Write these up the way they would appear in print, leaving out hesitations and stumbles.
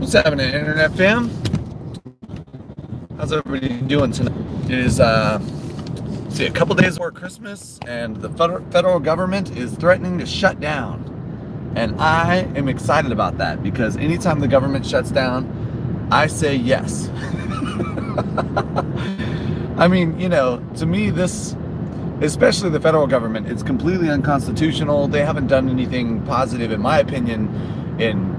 What's happening, Internet fam? How's everybody doing tonight? It is, see, a couple days before Christmas, and the federal government is threatening to shut down. And I am excited about that because anytime the government shuts down, I say yes. I mean, you know, to me, this, especially the federal government, it's completely unconstitutional. They haven't done anything positive, in my opinion, in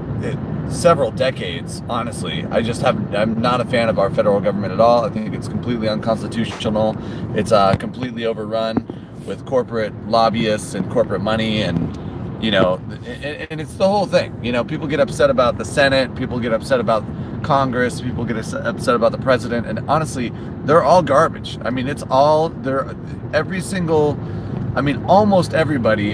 several decades, honestly. I'm not a fan of our federal government at all. I think it's completely unconstitutional. It's completely overrun with corporate lobbyists and corporate money, and you know, and it's the whole thing. You know, people get upset about the Senate, people get upset about Congress, people get upset about the president, and honestly, they're all garbage. I mean, almost everybody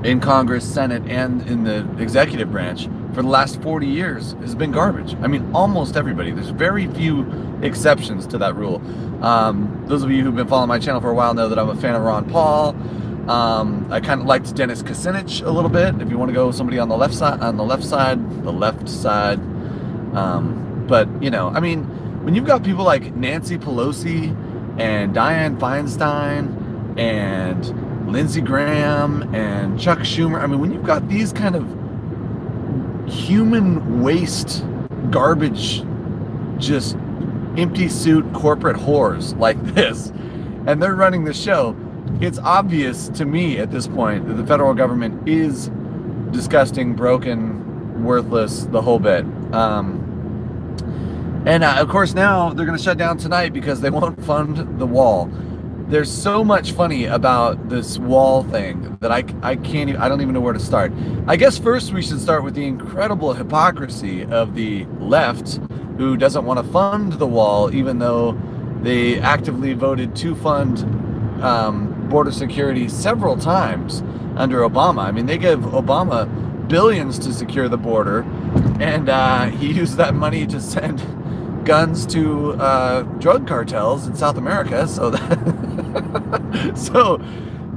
in Congress, Senate, and in the executive branch for the last 40 years has been garbage. I mean, almost everybody. There's very few exceptions to that rule. Those of you who've been following my channel for a while know that I'm a fan of Ron Paul. I kind of liked Dennis Kucinich a little bit. If you want to go somebody on the left side, but you know, I mean, when you've got people like Nancy Pelosi and Dianne Feinstein and Lindsey Graham and Chuck Schumer, I mean, when you've got these kind of human waste, garbage, just empty suit corporate whores like this, and they're running the show, it's obvious to me at this point that the federal government is disgusting, broken, worthless, the whole bit. And of course now they're going to shut down tonight because they won't fund the wall. There's so much funny about this wall thing that I don't even know where to start. I guess first we should start with the incredible hypocrisy of the left, who doesn't want to fund the wall even though they actively voted to fund border security several times under Obama. I mean, they gave Obama billions to secure the border, and he used that money to send guns to drug cartels in South America. So so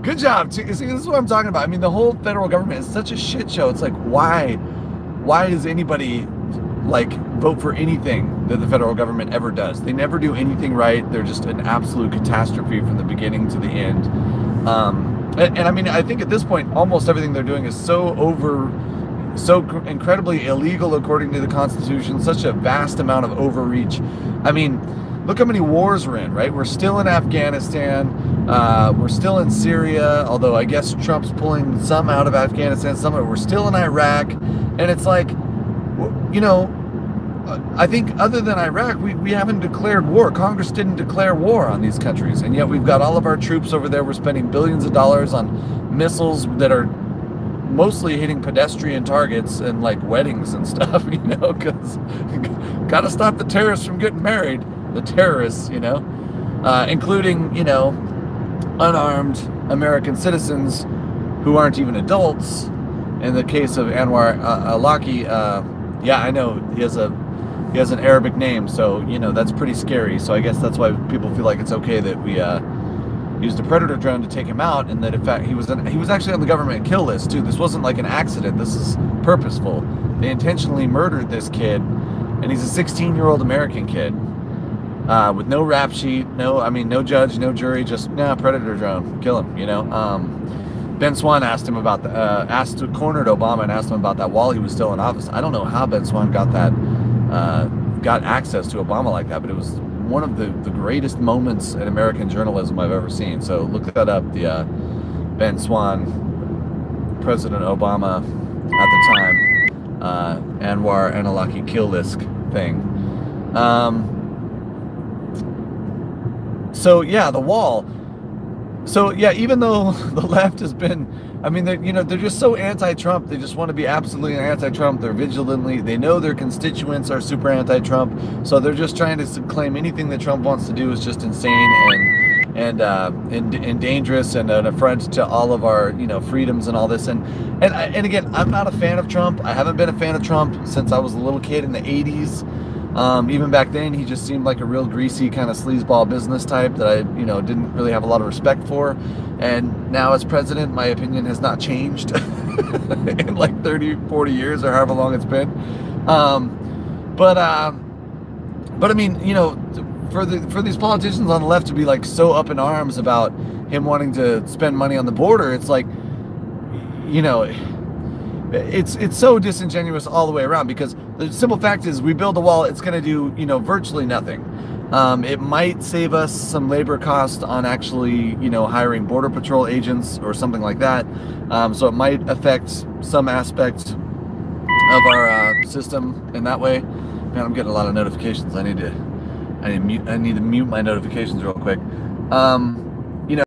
good job. See, this is what I'm talking about. I mean, the whole federal government is such a shit show. It's like, why does anybody like vote for anything that the federal government ever does? They never do anything right. They're just an absolute catastrophe from the beginning to the end. And I mean, I think at this point, almost everything they're doing is so incredibly illegal according to the Constitution, such a vast amount of overreach. I mean, look how many wars we're in, right? We're still in Afghanistan, we're still in Syria, although I guess Trump's pulling some out of Afghanistan, some of it. We're still in Iraq, and it's like, you know, I think other than Iraq, we haven't declared war. Congress didn't declare war on these countries, and yet we've got all of our troops over there. We're spending billions of dollars on missiles that are mostly hitting pedestrian targets and like weddings and stuff, you know, because got to stop the terrorists from getting married. The terrorists, you know, including, you know, unarmed American citizens who aren't even adults. In the case of Anwar Awlaki, yeah, I know he has an Arabic name, so you know that's pretty scary. So I guess that's why people feel like it's okay that we used a Predator drone to take him out, and that in fact he was actually on the government kill list too. This wasn't like an accident. This is purposeful. They intentionally murdered this kid, and he's a 16-year-old American kid with no rap sheet, no judge, no jury, just Predator drone, kill him. You know. Ben Swann asked him about cornered Obama and asked him about that while he was still in office. I don't know how Ben Swann got access to Obama like that, but it was one of the greatest moments in American journalism I've ever seen. So look that up, the Ben Swann, President Obama at the time, Anwar Awlaki kill list thing. So yeah, the wall. So yeah, even though the left has been, I mean, they're just so anti-Trump. They just want to be absolutely anti-Trump. They're vigilantly, they know their constituents are super anti-Trump, so they're just trying to claim anything that Trump wants to do is just insane and dangerous and an affront to all of our, you know, freedoms and all this. And again, I'm not a fan of Trump. I haven't been a fan of Trump since I was a little kid in the 80s. Even back then, he just seemed like a real greasy kind of sleazeball business type that I, you know, didn't really have a lot of respect for. And now as president, my opinion has not changed in like 30, 40 years or however long it's been. But I mean, you know, for these politicians on the left to be like so up in arms about him wanting to spend money on the border, it's like, you know, it's so disingenuous all the way around, because the simple fact is we build a wall, it's going to do, you know, virtually nothing. It might save us some labor cost on actually, you know, hiring Border Patrol agents or something like that. So it might affect some aspect of our system in that way. Man, I'm getting a lot of notifications. I need to mute my notifications real quick.